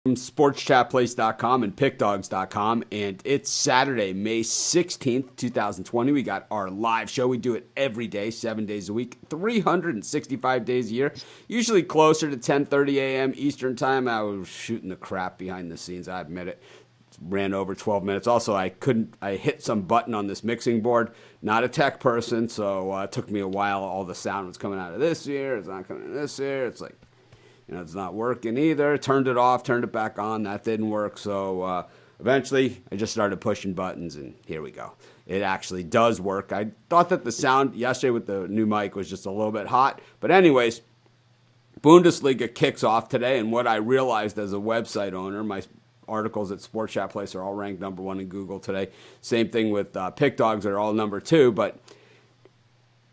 From sportschatplace.com and pickdogs.com, and it's Saturday, May 16th, 2020. We got our live show. We do it every day, 7 days a week, 365 days a year, usually closer to 10:30 a.m. Eastern time. I was shooting the crap behind the scenes, I admit it. Ran over 12 minutes. Also, I hit some button on this mixing board. Not a tech person, so it took me a while. All the sound was coming out of this ear. It's not coming in this ear. It's like, it's not working either. Turned it off, turned it back on. That didn't work. So eventually, I just started pushing buttons, and here we go. It actually does work. I thought that the sound yesterday with the new mic was just a little bit hot. But anyways, Bundesliga kicks off today, and what I realized as a website owner, my articles at Sports Chat Place are all ranked number one in Google today. Same thing with Pick Dogs are all number two, but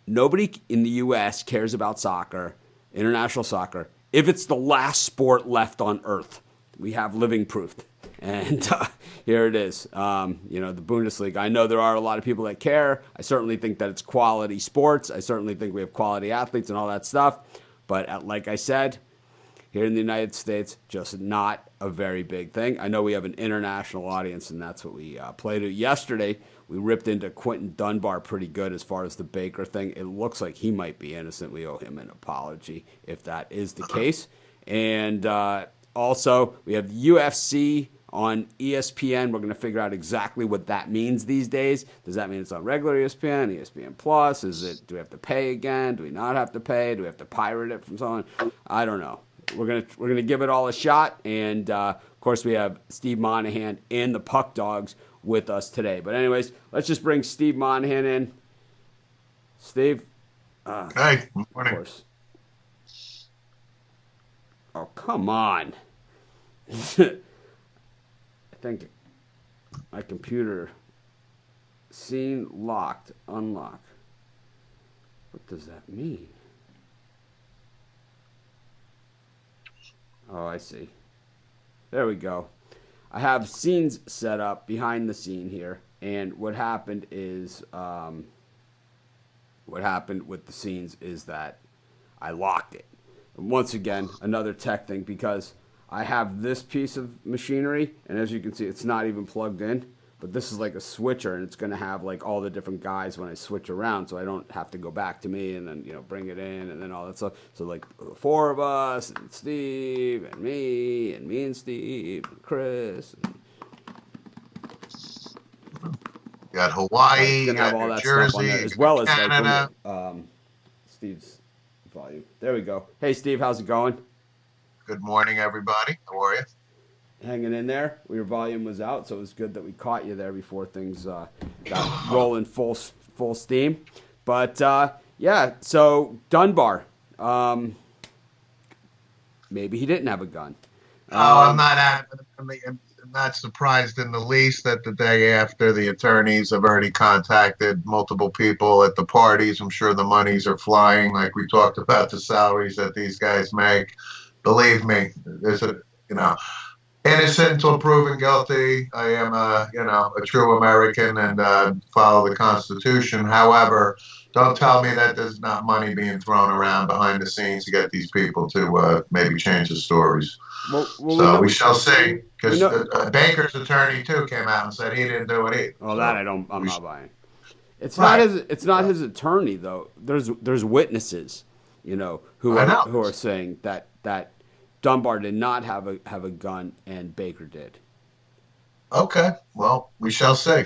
nobody in the U.S. cares about soccer, international soccer, if it's the last sport left on earth. We have living proof. And here it is, the Bundesliga. I know there are a lot of people that care. I certainly think that it's quality sports. I certainly think we have quality athletes and all that stuff. But like I said, here in the United States, just not a very big thing. I know we have an international audience, and that's what we played to. Yesterday, we ripped into Quentin Dunbar pretty good as far as the Baker thing. It looks like he might be innocent. We owe him an apology if that is the case. And also, we have UFC on ESPN. We're going to figure out exactly what that means these days. Does that mean it's on regular ESPN, ESPN Plus? Do we have to pay again? Do we not have to pay? Do we have to pirate it from someone? I don't know. We're gonna give it all a shot, and of course we have Steve Monahan and the Puck Dogs with us today. But anyways, let's just bring Steve Monahan in. Steve. Hey, good morning. Of course. Oh, come on. I think my computer scene locked, unlock. What does that mean? Oh, I see. There we go. I have scenes set up behind the scene here, and what happened is, what happened with the scenes is that I locked it. And once again, another tech thing, because I have this piece of machinery, and as you can see, it's not even plugged in. But this is like a switcher, and it's going to have like all the different guys when I switch around, so I don't have to go back to me and then bring it in and then all that stuff. So like the four of us, and Steve, and me and Steve, and Chris. You got Hawaii, you got all New that Jersey, stuff on there, as well as Canada. Steve's volume. There we go. Hey Steve, how's it going? Good morning, everybody. How are you? Hanging in there. Your volume was out, so it was good that we caught you there before things got rolling full steam. But yeah, so Dunbar, maybe he didn't have a gun. I'm not surprised in the least that the day after the attorneys have already contacted multiple people at the parties. I'm sure the monies are flying, like we talked about the salaries that these guys make. Believe me, there's innocent until proven guilty. I am a true American and follow the Constitution. However, don't tell me that there's not money being thrown around behind the scenes to get these people to maybe change the stories. So we shall see. Because Baker's attorney too came out and said he didn't do it either. Well, so that I'm not buying. It's not his attorney though. There's witnesses, who are saying that Dunbar did not have a gun and Baker did. Okay, well, we shall see.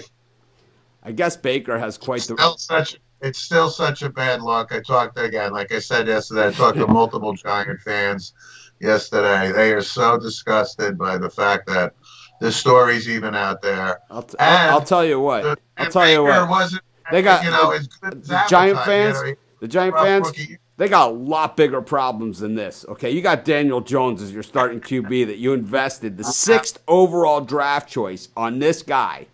I guess Baker has quite it's still such a bad look. Like I said yesterday, I talked to multiple Giant fans yesterday. They are so disgusted by the fact that this story's even out there. I'll tell you what. They got the Giant fans. The Giant fans. Rookie. They got a lot bigger problems than this. Okay, you got Daniel Jones as your starting QB that you invested the 6th overall draft choice on this guy,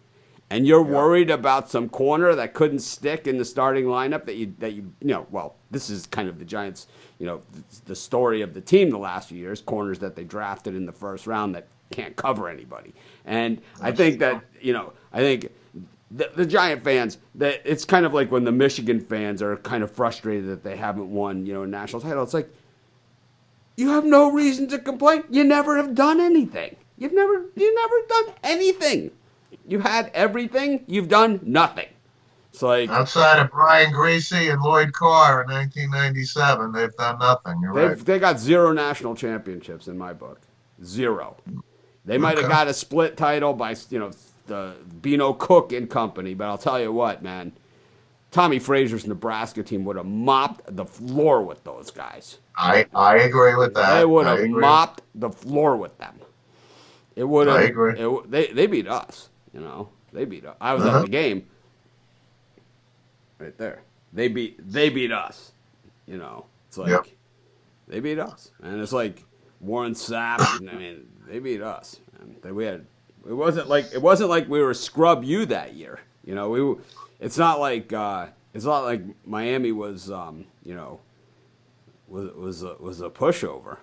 and you're worried about some corner that couldn't stick in the starting lineup that you well, this is kind of the Giants, the story of the team the last few years, corners that they drafted in the first round that can't cover anybody. And I think that, the Giant fans, that it's kind of like when the Michigan fans are kind of frustrated that they haven't won, a national title. It's like, you have no reason to complain. You never have done anything. You never done anything. You had everything. You've done nothing. It's like Outside of Brian Greasy and Lloyd Carr in 1997, they've done nothing. You're right. they got zero national championships in my book. Zero. They might have Okay. got a split title by the Beano Cook and company, but I'll tell you what, man. Tommy Frazier's Nebraska team would have mopped the floor with those guys. I agree with that. They would I have agree. mopped the floor with them. It would have. I agree. They beat us. They beat us. I was at the game. Right there. They beat us. It's like Yep. they beat us, and it's like Warren Sapp. I mean, they beat us. And we had. It wasn't like we were scrub you that year. It's not like Miami was was a pushover.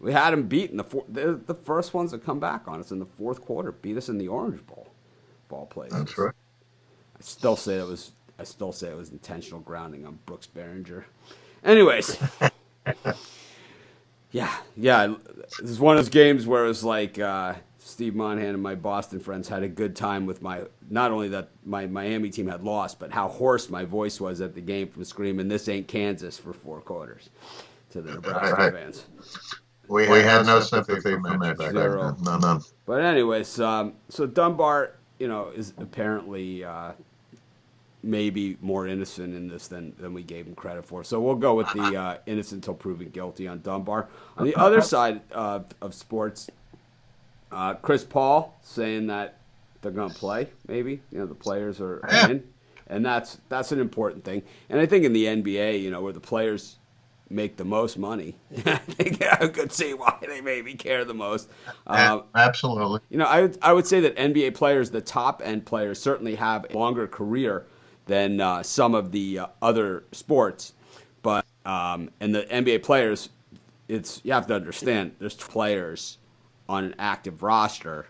We had them beat in the first ones to come back on us in the fourth quarter, beat us in the Orange Bowl, ball plays. That's right. I still say it was intentional grounding on Brooks Behringer. Anyways, yeah. This is one of those games where it was like Steve Monahan and my Boston friends had a good time with not only that my Miami team had lost, but how hoarse my voice was at the game from screaming, "This ain't Kansas" for 4 quarters to the Nebraska fans. We had no sympathy from that. Zero. None. But anyways, so Dunbar, is apparently maybe more innocent in this than we gave him credit for. So we'll go with the innocent until proven guilty on Dunbar. On the other side of sports, Chris Paul saying that they're going to play. Maybe the players are in, and that's an important thing. And I think in the NBA, where the players make the most money, I think I could see why they maybe care the most. Absolutely. I would say that NBA players, the top end players, certainly have a longer career than some of the other sports. But and the NBA players, you have to understand, there's players on an active roster.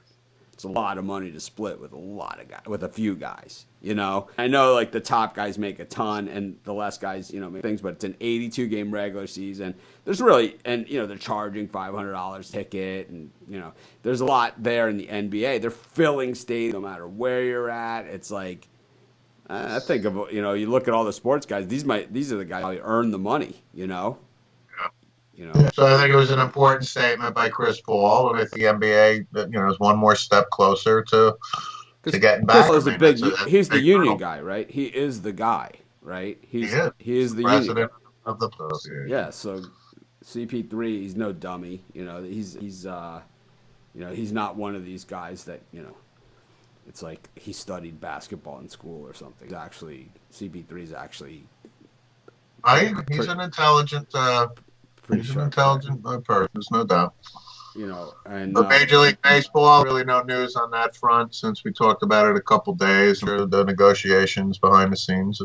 It's a lot of money to split with a few guys. I know like the top guys make a ton and the less guys, make things, but it's an 82 game regular season. There's really, and they're charging $500 ticket, and there's a lot there in the NBA. They're filling stadiums no matter where you're at. It's like, I think of, you look at all the sports guys, these are the guys who earn the money, So I think it was an important statement by Chris Paul, and if the NBA, is one more step closer to getting back. Chris Paul he's the union guy, right? He is the guy, right? He is the president union of the association. Yeah. So CP3, he's no dummy. He's not one of these guys that it's like he studied basketball in school or something. CP3 is actually. He's an intelligent. He's an intelligent person, there's no doubt. And but Major League Baseball, really no news on that front since we talked about it a couple days, the negotiations behind the scenes.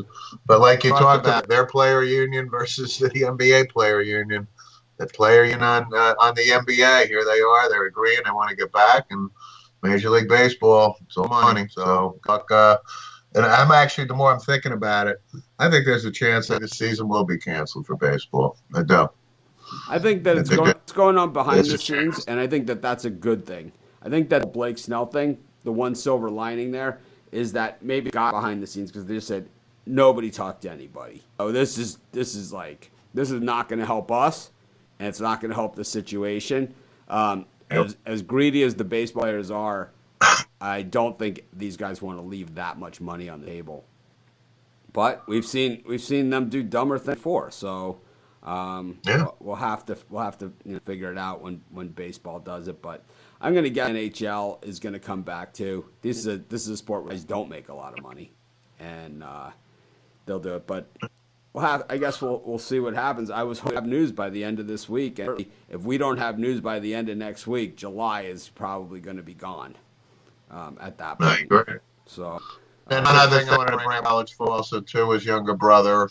But like you talked about, their player union versus the NBA player union. The player union on the NBA, here they are, they're agreeing, they want to get back, and Major League Baseball, it's all money. So, and I'm actually, the more I'm thinking about it, I think there's a chance that this season will be canceled for baseball. I do. I think that it's going on behind the scenes, and I think that that's a good thing. I think that the Blake Snell thing, the one silver lining there, is that maybe it got behind the scenes because they just said nobody talked to anybody. Oh, this is not going to help us, and it's not going to help the situation. As greedy as the baseball players are, I don't think these guys want to leave that much money on the table. But we've seen them do dumber things before, so. We'll have to figure it out when baseball does it, but I'm going to guess NHL is going to come back too. This is a sport where guys don't make a lot of money, and they'll do it. But I guess we'll see what happens. I was hoping to have news by the end of this week, and if we don't have news by the end of next week, July is probably going to be gone at that point. Right. So. And another thing I wanted to bring up college football also too, his younger brother,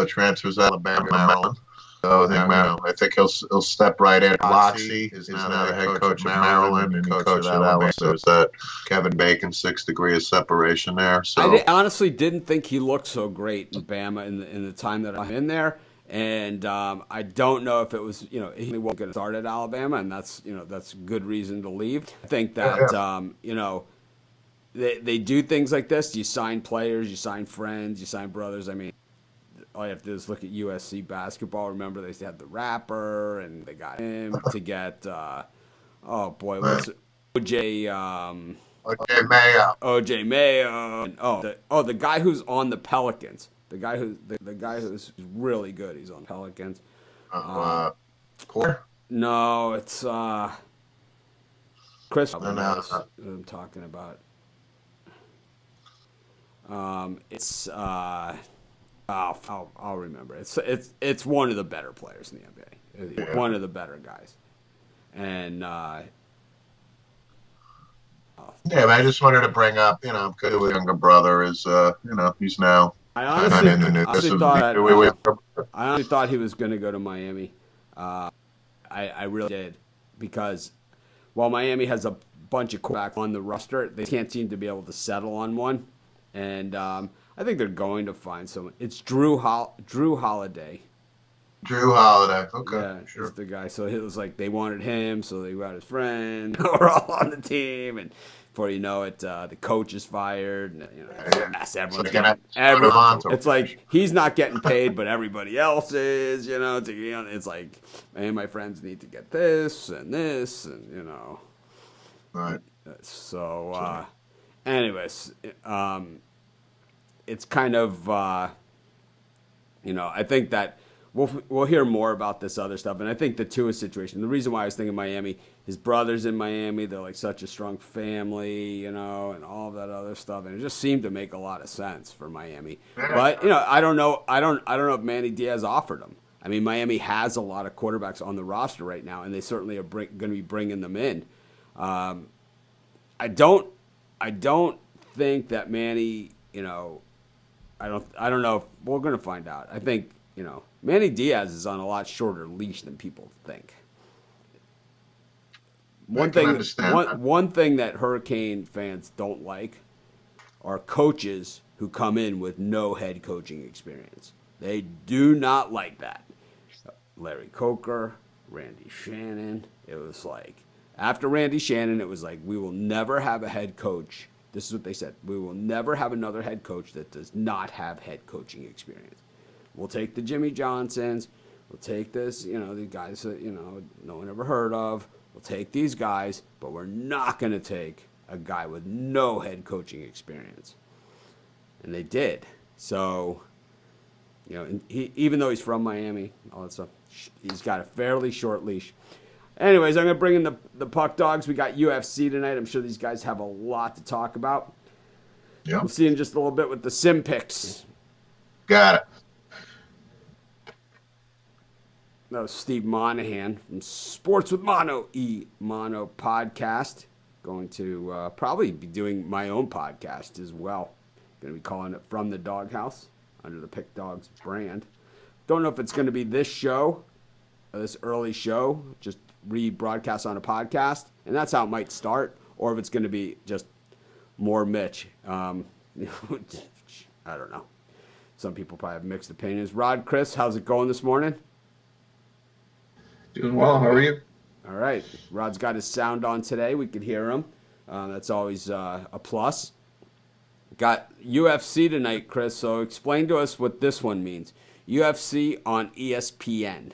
transfers out of Alabama, Maryland. So I think he'll step right in. Loxley is now the head coach of Maryland, and he coached at Alabama. So there's that Kevin Bacon 6 degree of separation there. So I honestly didn't think he looked so great in Bama in the time that I'm in there. And I don't know if it was, he wasn't going to start at Alabama, and that's good reason to leave. I think that, they do things like this. You sign players, you sign friends, you sign brothers. I mean, all you have to do is look at USC basketball. Remember, they had the rapper, and they got him to get, what's it? OJ Mayo. OJ Mayo. And, the guy who's on the Pelicans. The guy who's really good. He's on Pelicans. Core? No, it's Chris. Knows who I'm talking about. It's I'll remember. It's one of the better players in the NBA. Yeah. One of the better guys. And but I just wanted to bring up, because his younger brother is, he's now. I honestly thought he was going to go to Miami. I really did, because while Miami has a bunch of quarterbacks on the roster, they can't seem to be able to settle on one. And I think they're going to find someone. It's Drew Holiday. Drew Holiday. Okay, yeah, sure. He's the guy. So it was like they wanted him, so they got his friend. We're all on the team, and before you know it, the coach is fired. And, it's like he's not getting paid, but everybody else is. It's like, hey, my friends need to get this, and Right. So, anyways, it's kind of, I think that we'll hear more about this other stuff, and I think the Tua situation. The reason why I was thinking Miami, his brother's in Miami. They're like such a strong family, and all of that other stuff, and it just seemed to make a lot of sense for Miami. But I don't know if Manny Diaz offered him. I mean, Miami has a lot of quarterbacks on the roster right now, and they certainly are going to be bringing them in. I don't think that Manny. I don't know if we're going to find out. I think Manny Diaz is on a lot shorter leash than people think. One thing that Hurricane fans don't like are coaches who come in with no head coaching experience. They do not like that. Larry Coker, Randy Shannon. It was like, after Randy Shannon, it was like, we will never have a head coach. This is what they said. We will never have another head coach that does not have head coaching experience. We'll take the Jimmy Johnsons. We'll take this, the guys that, no one ever heard of. We'll take these guys, but we're not going to take a guy with no head coaching experience. And they did. So, even though he's from Miami, all that stuff, he's got a fairly short leash. Anyways, I'm going to bring in the Puck Dogs. We got UFC tonight. I'm sure these guys have a lot to talk about. Yeah. We'll see in just a little bit with the Sim Picks. Got it. That was Steve Monahan from Sports with Mono podcast. Going to probably be doing my own podcast as well. Going to be calling it From the Doghouse under the Pick Dogs brand. Don't know if it's going to be this show, this early show, just rebroadcast on a podcast, and that's how it might start, or if it's going to be just more Mitch. I don't know. Some people probably have mixed opinions. Rod, Chris, how's it going this morning? Doing well. How are you? All right. Rod's got his sound on today. We could hear him. That's always a plus. Got UFC tonight, Chris, so explain to us what this one means. UFC on ESPN.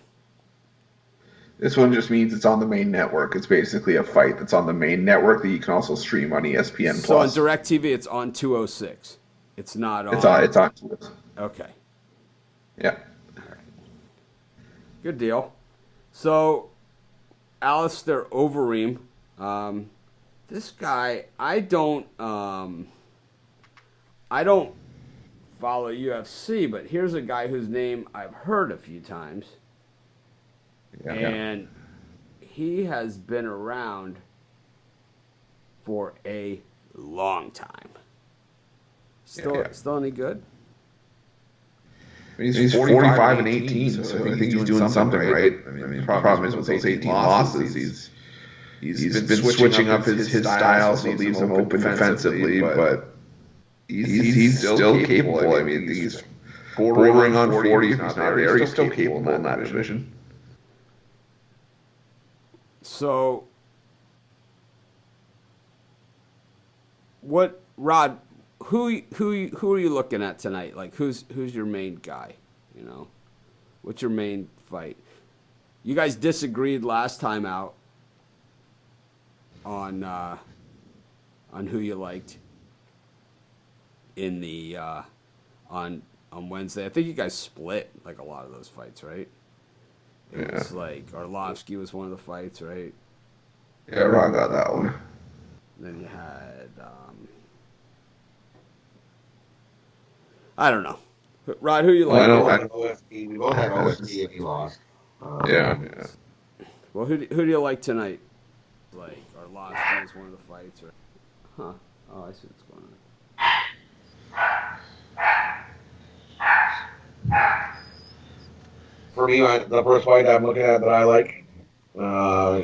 This one just means it's on the main network. It's basically a fight that's on the main network that you can also stream on ESPN+. So on DirecTV, it's on 206. It's not on... It's on 206. Okay. Yeah. All right. Good deal. So, Alistair Overeem, this guy, I don't follow UFC, but here's a guy whose name I've heard a few times. Yeah. And he has been around for a long time. Still any good? I mean, he's 45 and 18, so I think he's doing something right. I mean, the problem is with those 18 losses, he's been switching up his style, so it leaves him open defensively, but he's still capable. I mean, he's bordering on 40 if he's not there. He's still capable in that division. So, Rod? Who are you looking at tonight? Like, who's your main guy? You know, what's your main fight? You guys disagreed last time out on who you liked in the on Wednesday. I think you guys split like a lot of those fights, right? It was like Arlovsky was one of the fights, right? Yeah, Ron got that one. Then you had I don't know. Rod, who you like? I know OSP. We both had OSP and he lost. Yeah. Well, who do you like tonight? Like Arlovsky is one of the fights, or huh? Oh, I see what's going on. For me, the first fight I'm looking at that I like,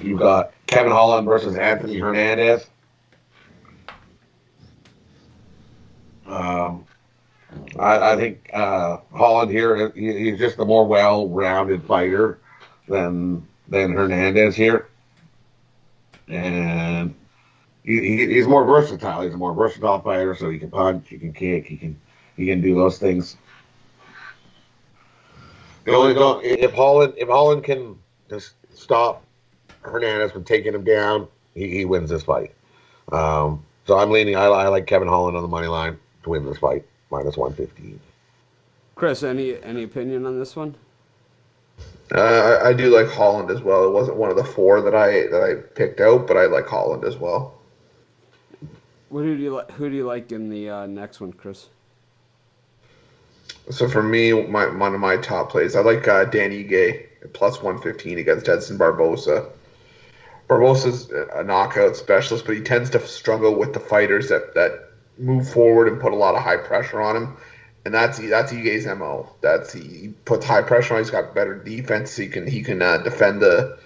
you've got Kevin Holland versus Anthony Hernandez. I think Holland here, he's just a more well-rounded fighter than Hernandez here, and he's more versatile. He's a more versatile fighter, so he can punch, he can kick, he can do those things. If Holland can just stop Hernandez from taking him down, he wins this fight. So I'm leaning. I like Kevin Holland on the money line to win this fight, -115. Chris, any opinion on this one? I do like Holland as well. It wasn't one of the four that I picked out, but I like Holland as well. Who do you like in the next one, Chris? So for me, one of my top plays, I like Danny Gay at +115 against Edson Barbosa. Barbosa's a knockout specialist, but he tends to struggle with the fighters that move forward and put a lot of high pressure on him, and that's Igue's MO. He puts high pressure on. He's got better defense. So he can defend the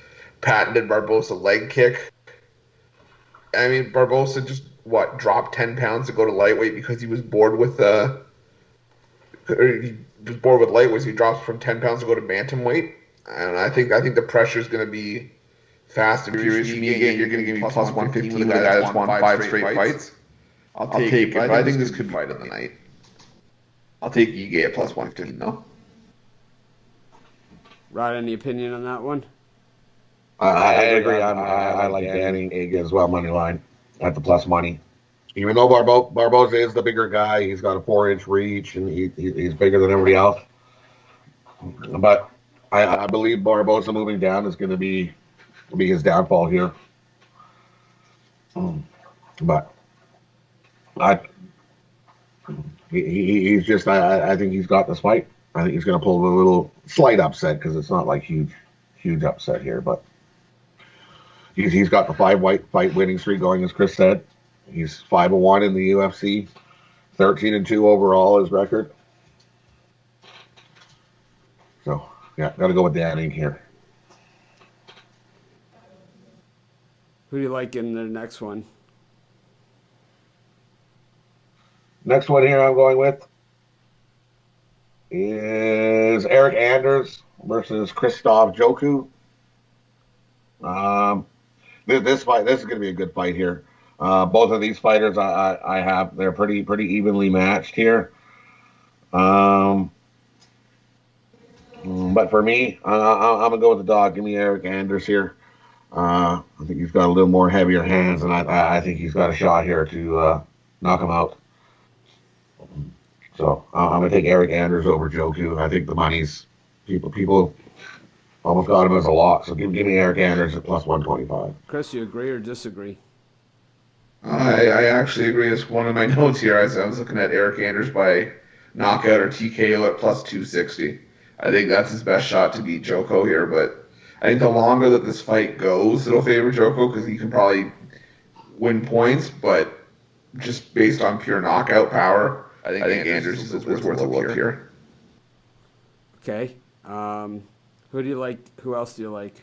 patented Barbosa leg kick. I mean, Barbosa just dropped 10 pounds to go to lightweight because he was bored with lightweight. So he drops from 10 pounds to go to bantamweight, and I think the pressure is going to be fast and furious. You're going to give me +115 with a guy that's won 5 straight fights. I'll take it, but I think this could fight of the night. I'll take Ige at +115 though. Rod, any opinion on that one? I agree. I like Danny Ige as well, money line at the plus money. Even though Barbosa is the bigger guy, he's got a 4-inch reach and he's bigger than everybody else. But I believe Barbosa moving down is going to be his downfall here. But he's just I think he's got this fight. I think he's going to pull a little slight upset because it's not like huge upset here, but he's got the 5-fight winning streak going, as Chris said. He's 5-1 in the UFC, 13-2 overall his record. So yeah, got to go with Danny here. Who do you like in the next one? Next one here I'm going with is Eric Anders versus Krzysztof Joku. This is going to be a good fight here. Both of these fighters I have, they're pretty evenly matched here. But for me, I'm going to go with the dog. Give me Eric Anders here. I think he's got a little more heavier hands, and I think he's got a shot here to knock him out. So I'm going to take Eric Anders over Joku. I think the money's people almost got him as a lock. So give me Eric Anders at +125. Chris, you agree or disagree? I actually agree. It's one of my notes here. I was looking at Eric Anders by knockout or TKO at +260. I think that's his best shot to beat Joko here, but I think the longer that this fight goes, it'll favor Joko because he can probably win points, but just based on pure knockout power, I think Anders is worth a look here. Okay. Who do you like? Who else do you like?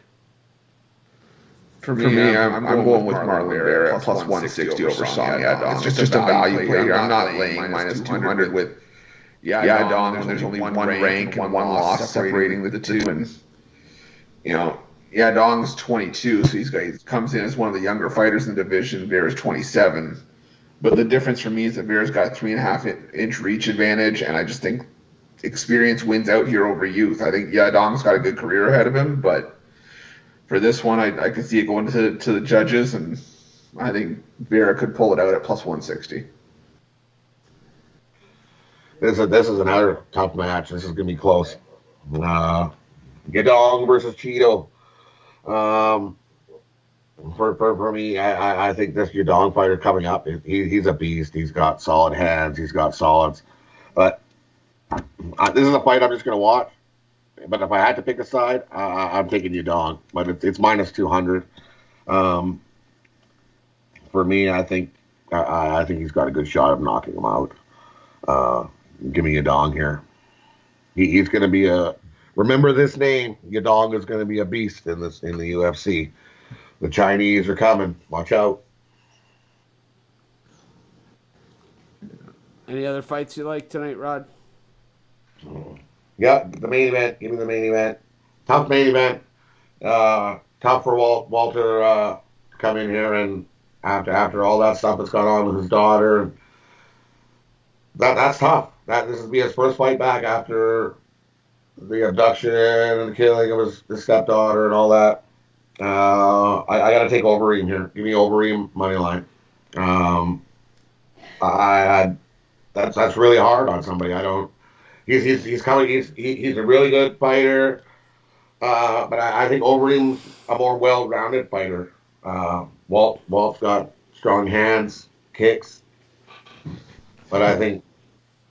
For me, I'm going with Marlon Vera at +160 over Song Yadong. It's just a value play here. I'm not laying -200 with Dong, when there's only one rank and one loss separating the two. And, Dong's 22, so he comes in as one of the younger fighters in the division. Bear's 27. But the difference for me is that Bear's got 3.5-inch reach advantage, and I just think experience wins out here over youth. I think, Dong's got a good career ahead of him, but for this one, I could see it going to the judges, and I think Bear could pull it out at plus 160. This is another tough match. This is going to be close. Yadong versus Cheeto. For me, I think this Yadong fighter coming up, he's a beast. He's got solid hands. He's got solids. But this is a fight I'm just going to watch. But if I had to pick a side, I'm taking Yadong. But it's minus 200. For me, I think he's got a good shot of knocking him out. Give me Yadong here. He's going to be remember this name. Yadong is going to be a beast in the UFC. The Chinese are coming. Watch out. Any other fights you like tonight, Rod? Yeah, the main event. Give me the main event. Tough main event. Tough for Walter to come in here and after all that stuff that's gone on with his daughter. That's tough. This will be his first fight back after the abduction and the killing of his stepdaughter and all that. I got to take Overeem here. Give me Overeem money line. That's really hard on somebody. He's coming. He's a really good fighter. But I think Overeem's a more well-rounded fighter. Walt's got strong hands, kicks, but I think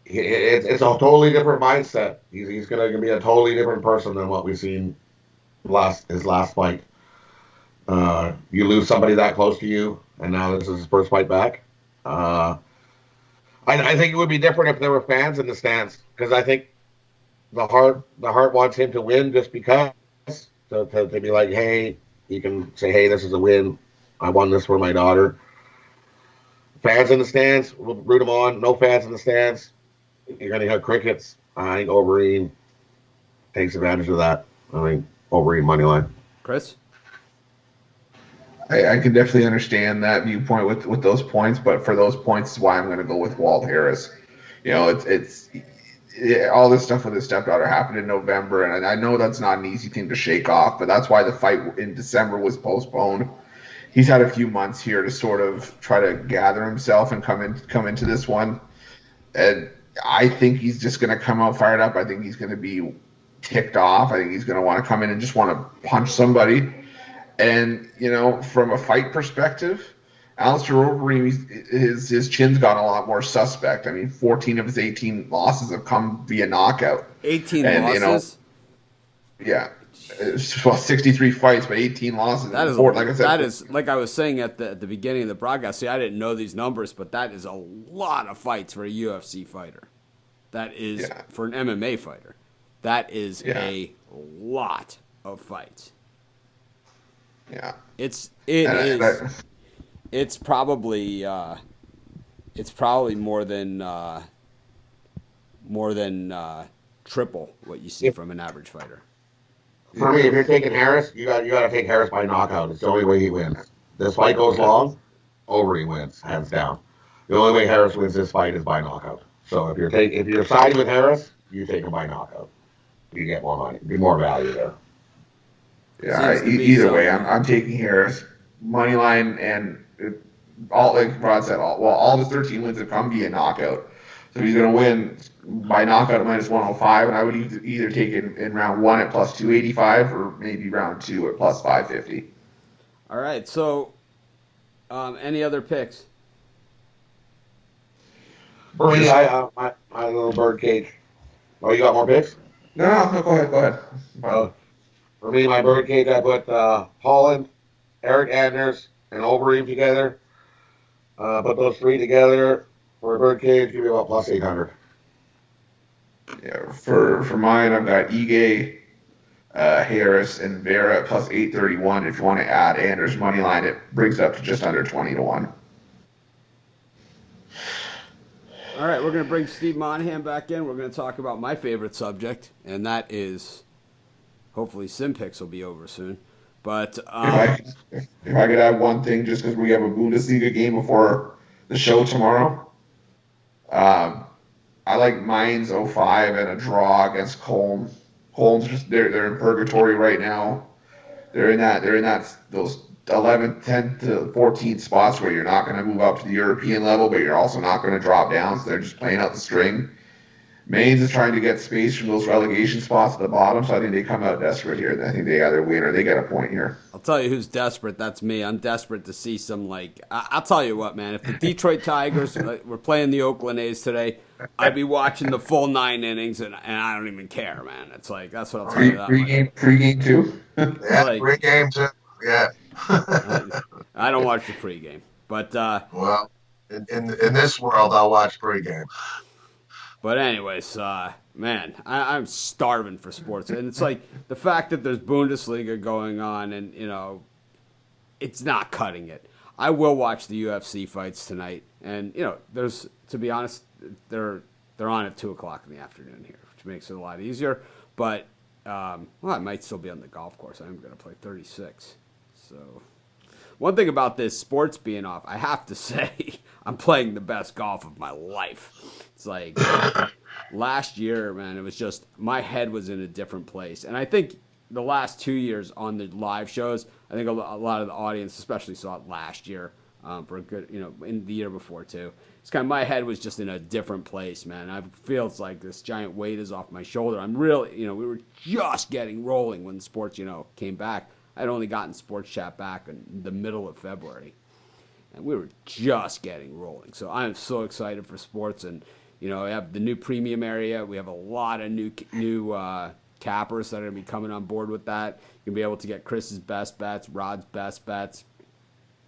it's a totally different mindset. He's going to be a totally different person than what we've seen his last fight. You lose somebody that close to you, and now this is his first fight back. I think it would be different if there were fans in the stands, because I think the heart wants him to win just because to be like, hey, you can say, hey, this is a win. I won this for my daughter. Fans in the stands, we'll root them on. No fans in the stands, you're going to have crickets. I think Overeem takes advantage of that. I think Overeem money line. Chris? I can definitely understand that viewpoint with those points, but for those points is why I'm going to go with Walt Harris. It's all this stuff with his stepdaughter happened in November, and I know that's not an easy thing to shake off, but that's why the fight in December was postponed. He's had a few months here to sort of try to gather himself and come into this one, and I think he's just going to come out fired up. I think he's going to be ticked off. I think he's going to want to come in and just want to punch somebody. And, from a fight perspective, Alistair Overeem, his chin's got a lot more suspect. I mean, 14 of his 18 losses have come via knockout. 18 losses? Yeah. Well, 63 fights, but 18 losses. That is, like I said, that is, like I was saying at the beginning of the broadcast, see, I didn't know these numbers, but that is a lot of fights for a UFC fighter. That is, for an MMA fighter, that is a lot of fights. Yeah, it's probably more than triple what you see from an average fighter. For me, if you're taking Harris, you got to take Harris by knockout. It's the only way he wins. This fight goes long, Overeem wins, hands down. The only way Harris wins this fight is by knockout. So if you're siding with Harris, you take him by knockout. You get more money, more value there. Yeah, either way, I'm taking Harris money line, and all, like Rod said, all the 13 wins have come via knockout. So he's going to win by knockout at minus 105, and I would either take it in round one at plus 285 or maybe round two at plus 550. All right, so any other picks? For me, my little birdcage. Oh, you got more picks? No, go ahead. For me, my birdcage, I put Holland, Eric Anders, and Overeem together. Put those three together for a birdcage, give me about plus 800. Yeah, for mine, I've got Ige, Harris, and Vera at plus 831. If you want to add Anders' money line, it brings it up to just under 20 to 1. All right, we're going to bring Steve Monahan back in. We're going to talk about my favorite subject, and that is hopefully SimPix will be over soon. But If I could add one thing, just because we have a Bundesliga game before the show tomorrow, I like Mainz 05 and a draw against Köln. Köln's just they're in purgatory right now. They're in that those 11, 10 to 14 spots where you're not going to move up to the European level, but you're also not going to drop down. So they're just playing out the string. Mainz is trying to get space from those relegation spots at the bottom, so I think they come out desperate here. I think they either win or they get a point here. I'll tell you who's desperate. That's me. I'm desperate to see some, like, I'll tell you what, man. If the Detroit Tigers were playing the Oakland A's today, I'd be watching the full 9 innings, and I don't even care, man. It's like, that's what I'll tell you that much. Pre-game too? Yeah, like, pre-game too. Yeah. I don't watch the pregame. But, well, in this world, I'll watch pre-game. But anyways, man, I'm starving for sports. And it's like the fact that there's Bundesliga going on and, you know, it's not cutting it. I will watch the UFC fights tonight. And, you know, there's, to be honest, they're on at 2 o'clock in the afternoon here, which makes it a lot easier. But, well, I might still be on the golf course. I'm going to play 36. So, one thing about this sports being off, I have to say, I'm playing the best golf of my life. It's like last year, man, it was just my head was in a different place. And I think the last 2 years on the live shows, I think a lot of the audience especially saw it last year for a good, you know, in the year before too. It's kind of my head was just in a different place, man. I feel it's like this giant weight is off my shoulder. I'm really, you know, we were just getting rolling when sports, you know, came back. I'd only gotten Sports Chat back in the middle of February. And we were just getting rolling. So I'm so excited for sports. And, you know, we have the new premium area. We have a lot of new cappers that are going to be coming on board with that. You'll be able to get Chris's best bets, Rod's best bets,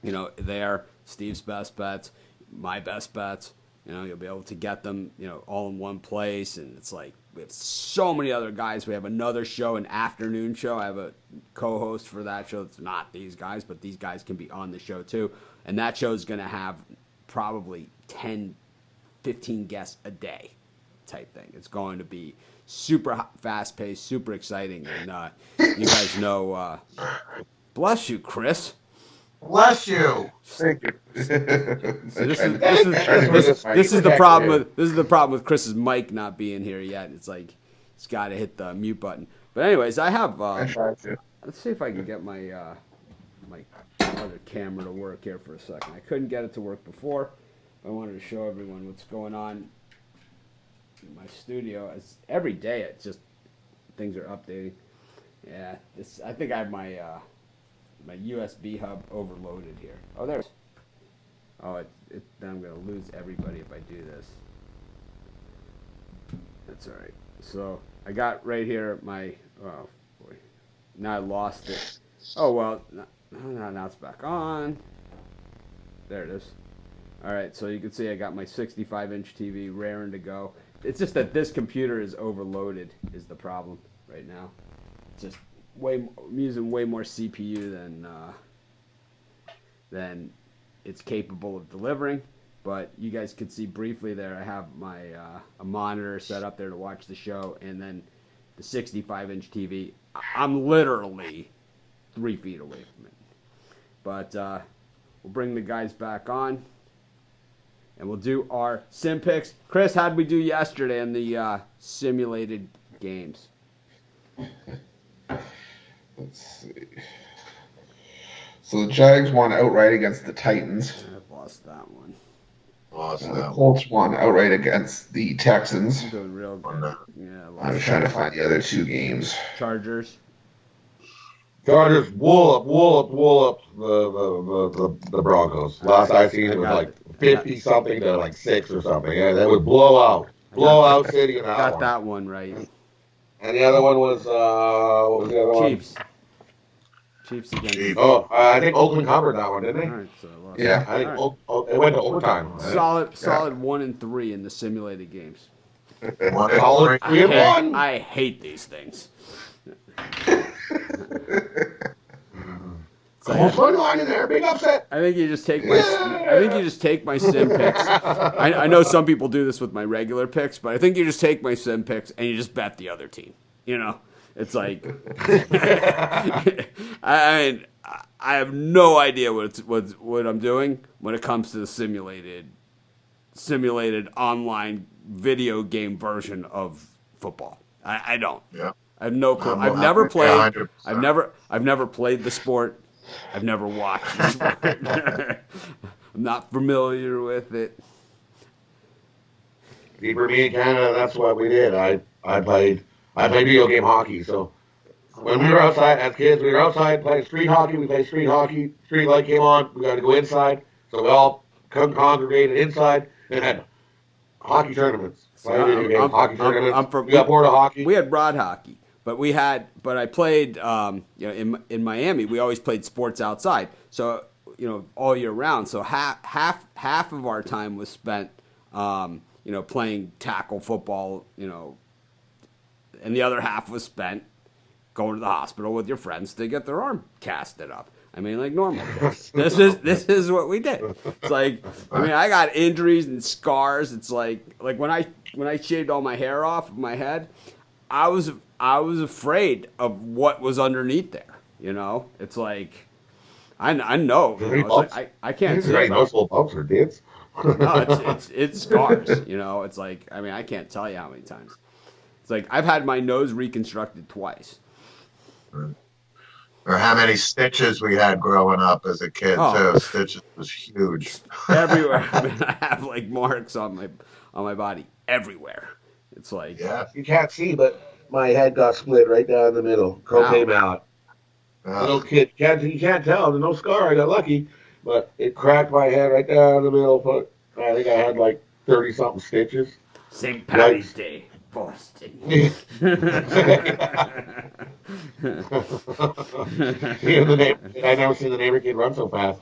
you know, there, Steve's best bets, my best bets. You know, you'll be able to get them, you know, all in one place. And it's like we have so many other guys. We have another show, an afternoon show. I have a co-host for that show. It's not these guys, but these guys can be on the show too. And that show is going to have probably 10, 15 guests a day type thing. It's going to be super fast-paced, super exciting. And you guys know, bless you, Chris. Bless you. Thank you. So this is the problem with Chris's mic not being here yet. It's like he's got to hit the mute button. But anyways, I have. I tried to. Let's see if I can get my my other camera to work here for a second. I couldn't get it to work before. I wanted to show everyone what's going on in my studio. As every day, it's just things are updating. Yeah, this. I think I have my my USB hub overloaded here. Oh, there's. Oh, then I'm gonna lose everybody if I do this. That's all right. So I got right here my. Oh boy, now I lost it. Oh well, now it's back on. There it is. All right, so you can see I got my 65-inch TV raring to go. It's just that this computer is overloaded is the problem right now. It's just I'm using way more CPU than it's capable of delivering. But you guys could see briefly there, I have my a monitor set up there to watch the show, and then the 65-inch TV. I'm literally 3 feet away from it. But we'll bring the guys back on, and we'll do our sim picks. Chris, how did we do yesterday in the simulated games? Let's see. So the Jags won outright against the Titans. I've lost that one. The Colts won outright against the Texans. I'm doing real good. Yeah, I was trying to find the other 2 games. Chargers wool up the Broncos. Last I seen it was like 50 something to like 6 or something. Yeah, they would blow out City. And got that one right. And the other one was what was the other one? Chiefs again. Oh, I think Oakland covered that one, didn't they? All right, so Yeah. I think it went to overtime. Solid 1-3 in the simulated games. Solid 3-1. I hate these things. So Almost money line in there. Big upset. I think you just take my sim picks. I know some people do this with my regular picks, but I think you just take my sim picks and you just bet the other team. You know, it's like I mean, I have no idea what I'm doing when it comes to the simulated online video game version of football. I don't. Yeah. I have no clue. I've never played. I've never played the sport. I've never watched the sport. I'm not familiar with it. See, for me in Canada, that's what we did. I played video game hockey. So when we were outside as kids, we were outside playing street hockey. We played street hockey. Street light came on. We got to go inside. So we all congregated inside and had hockey tournaments. Hockey tournaments. We got bored of hockey. We had rod hockey. But I played, in Miami, we always played sports outside. So, all year round. So half of our time was spent, playing tackle football, and the other half was spent going to the hospital with your friends to get their arm casted up. I mean, like normal kids. This is what we did. It's like, I got injuries and scars. It's like when I shaved all my hair off of my head, I was afraid of what was underneath there. It's like I know. It's like, I can't say noticeable bumps or dents. No, it's scars. It's like I can't tell you how many times. It's like I've had my nose reconstructed twice. Or how many stitches we had growing up as a kid too. Stitches was huge. Everywhere. I have like marks on my body everywhere. It's like you can't see, but my head got split right down the middle. Croquet mallet. Little kid, you can't tell. There's no scar. I got lucky, but it cracked my head right down the middle. But I think I had like 30-something stitches. St. Patty's Day, Boston. I never seen the neighbor kid run so fast.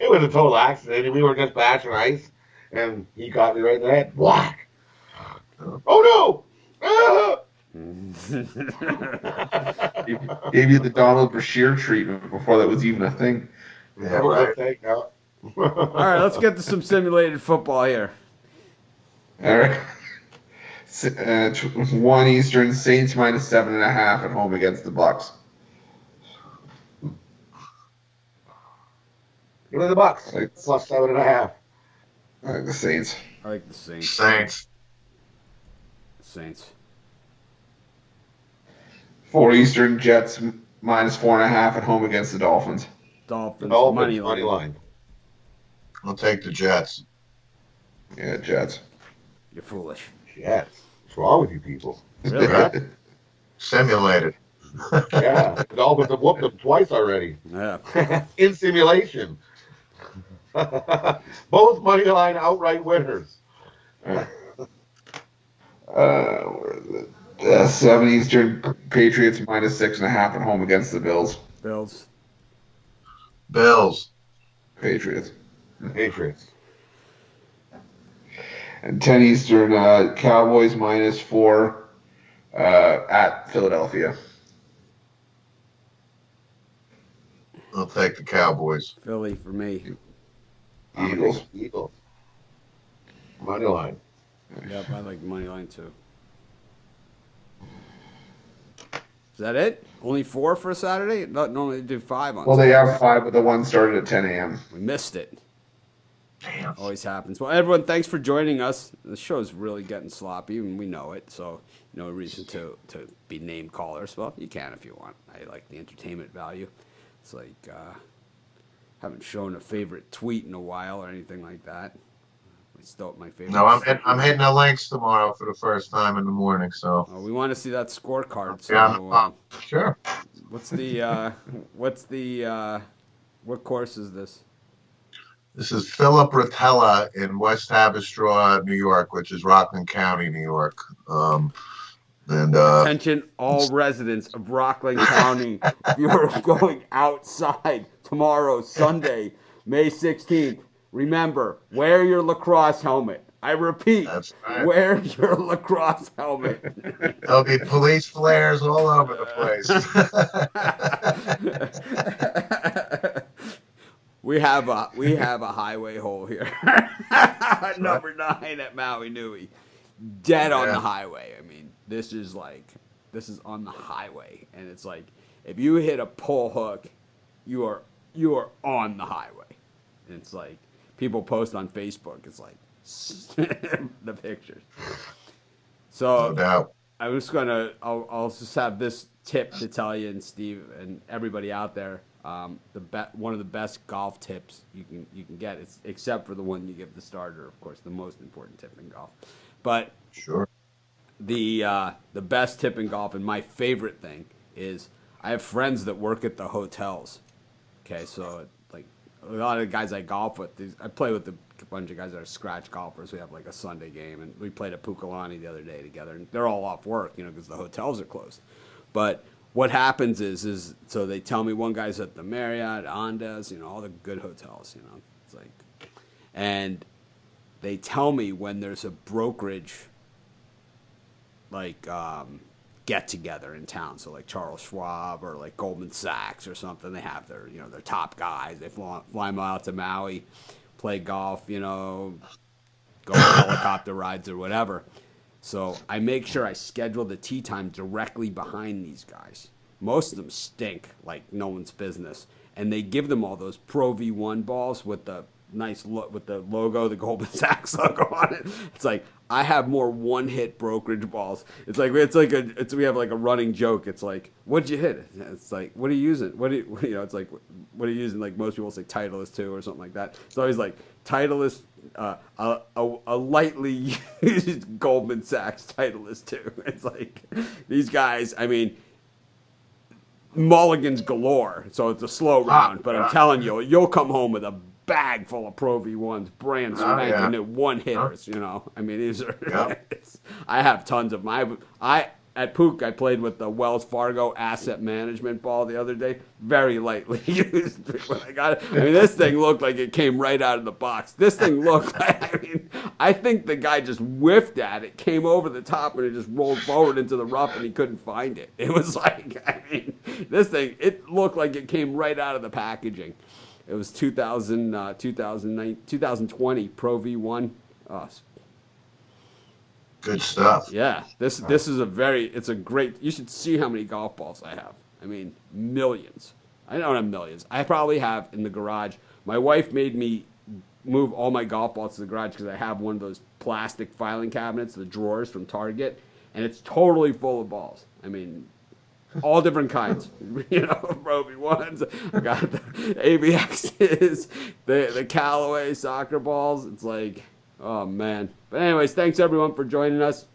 It was a total accident. We were just bashing ice, and he caught me right in the head. Whack! Oh no! Ah! Gave you the Donald Brashear treatment before that was even a thing. Yeah, right. All right, let's get to some simulated football here. All right. 1 Eastern, Saints minus 7.5 at home against the Bucks. Give me the Bucks. Plus 7.5. I like the Saints. I like the Saints. Saints. 4 Eastern, Jets minus 4.5 at home against the Dolphins. Dolphins money line. I'll take the Jets. Yeah, Jets. You're foolish. Jets. What's wrong with you people? Really? Simulated. Yeah, the Dolphins have whooped them twice already. Yeah. In simulation. Both money line outright winners. 7 Eastern, Patriots minus 6.5 at home against the Bills. Bills. Patriots. And 10 Eastern, Cowboys minus 4 at Philadelphia. I'll take the Cowboys. Philly for me. Eagles. Money line. Yep, I like the money line too. Is that it? Only 4 for a Saturday? Normally they do 5 on. Well, they have 5, but the one started at 10 a.m. We missed it. Damn. Always happens. Well, everyone, thanks for joining us. The show's really getting sloppy, and we know it. So, no reason to be name callers. Well, you can if you want. I like the entertainment value. It's like haven't shown a favorite tweet in a while or anything like that. It's still my favorite. No, I'm hitting the links tomorrow for the first time in the morning. So we want to see that scorecard. So, yeah, sure. What course is this? This is Philip Rotella in West Haverstraw, New York, which is Rockland County, New York. Attention, all residents of Rockland County, if you're going outside tomorrow, Sunday, May 16th, remember, wear your lacrosse helmet. I repeat, That's right. wear your lacrosse helmet. There'll be police flares all over the place. We have a highway hole here. Number 9 at Maui Nui. Dead on the highway. I mean, this is on the highway, and it's like if you hit a pull hook, you are on the highway. And it's like people post on Facebook. It's like the pictures. So No doubt. I'll just have this tip to tell you, and Steve and everybody out there. One of the best golf tips you can get, except for the one you give the starter, of course, the most important tip in golf. But Sure. the best tip in golf, and my favorite thing is I have friends that work at the hotels. Okay, so like a lot of the guys I golf with, I play with a bunch of guys that are scratch golfers. We have like a Sunday game, and we played at Pukalani the other day together, and they're all off work, because the hotels are closed. But what happens is so they tell me one guy's at the Marriott, Andaz, all the good hotels, it's like, and they tell me when there's a brokerage like get together in town, so like Charles Schwab or like Goldman Sachs or something, they have their their top guys. They fly them out to Maui, play golf, go on helicopter rides or whatever. So I make sure I schedule the tee time directly behind these guys. Most of them stink like no one's business, and they give them all those Pro V1 balls with the nice look, with the logo, the Goldman Sachs logo on it. It's like I have more one-hit brokerage balls. We have like a running joke. It's like, what'd you hit? It's like, what are you using? It's like, what are you using? Like most people say Titleist 2 or something like that. It's always like Titleist. A lightly used Goldman Sachs Titleist 2. It's like these guys. I mean, mulligans galore. So it's a slow round, but I'm telling you, you'll come home with a bag full of Pro V1s, brand spanking new one hitters. I mean, these are. I have tons of my. At Pook, I played with the Wells Fargo Asset Management ball the other day. Very lightly used when I got it. I mean, this thing looked like it came right out of the box. This thing looked like, I think the guy just whiffed at it, came over the top, and it just rolled forward into the rough, and he couldn't find it. It was like, this thing, it looked like it came right out of the packaging. It was 2020 Pro V1. Good stuff. Yeah, this is it's a great. You should see how many golf balls I have. I mean, millions. I don't have millions. I probably have in the garage. My wife made me move all my golf balls to the garage because I have one of those plastic filing cabinets, the drawers from Target, and it's totally full of balls. I mean, all different kinds. Pro V1s. I got the ABXs, the Callaway soccer balls. It's like, oh man. But anyways, thanks everyone for joining us.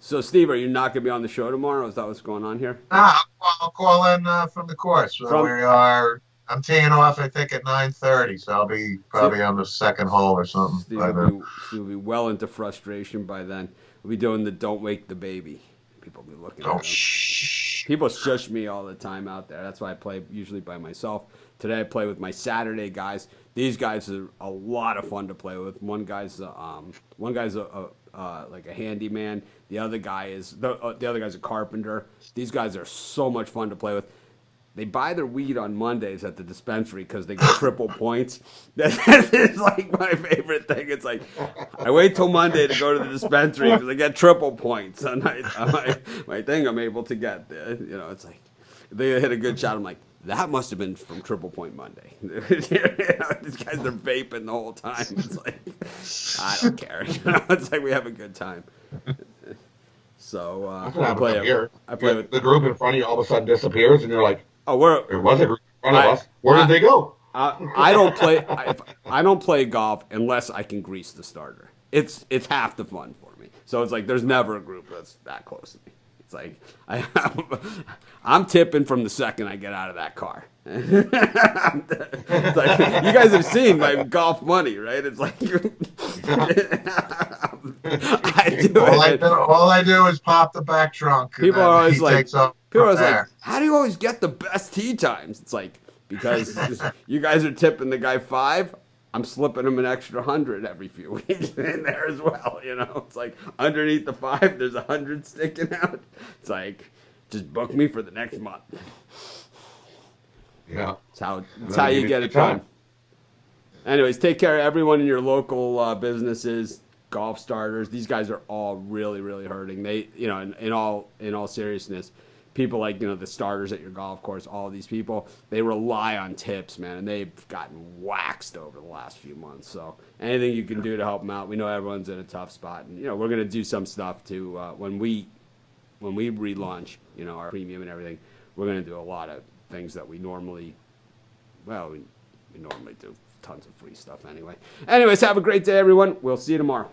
So Steve, are you not going to be on the show tomorrow? Is that what's going on here? I'll call in from the course. I'm teeing off, I think, at 9:30, so I'll be probably on the second hole or something. Steve will be well into frustration by then. We'll be doing the "Don't Wake the Baby." People will be looking at me. People shush me all the time out there. That's why I play usually by myself. Today I play with my Saturday guys. These guys are a lot of fun to play with. One guy's like a handyman. The other guy's a carpenter. These guys are so much fun to play with. They buy their weed on Mondays at the dispensary because they get triple points. That is like my favorite thing. It's like I wait till Monday to go to the dispensary because I get triple points on my thing. I'm able to get. It's like they hit a good shot. I'm like, that must have been from Triple Point Monday. These guys are vaping the whole time. It's like, I don't care. It's like we have a good time. So I play with the group in front of you all of a sudden disappears, and you're like, there was a group in front of us. Where did they go? I don't play. I don't play golf unless I can grease the starter. It's half the fun for me. So it's like there's never a group that's that close to me. It's like I'm tipping from the second I get out of that car. It's like, you guys have seen my golf money, right? It's like all I do is pop the back trunk. People are always like, how do you always get the best tee times? It's like, because you guys are tipping the guy 5. I'm slipping them an extra 100 every few weeks in there as well. It's like underneath the 5, there's 100 sticking out. It's like, just book me for the next month. Yeah. That's how you get it done. Anyways, take care of everyone in your local businesses, golf starters. These guys are all really, really hurting. They, in all seriousness, people like, the starters at your golf course, all of these people, they rely on tips, man, and they've gotten waxed over the last few months. So anything you can do to help them out. We know everyone's in a tough spot, and we're going to do some stuff to when we relaunch, our premium and everything. We're going to do a lot of things that we normally do tons of free stuff anyway. Anyways, have a great day, everyone. We'll see you tomorrow.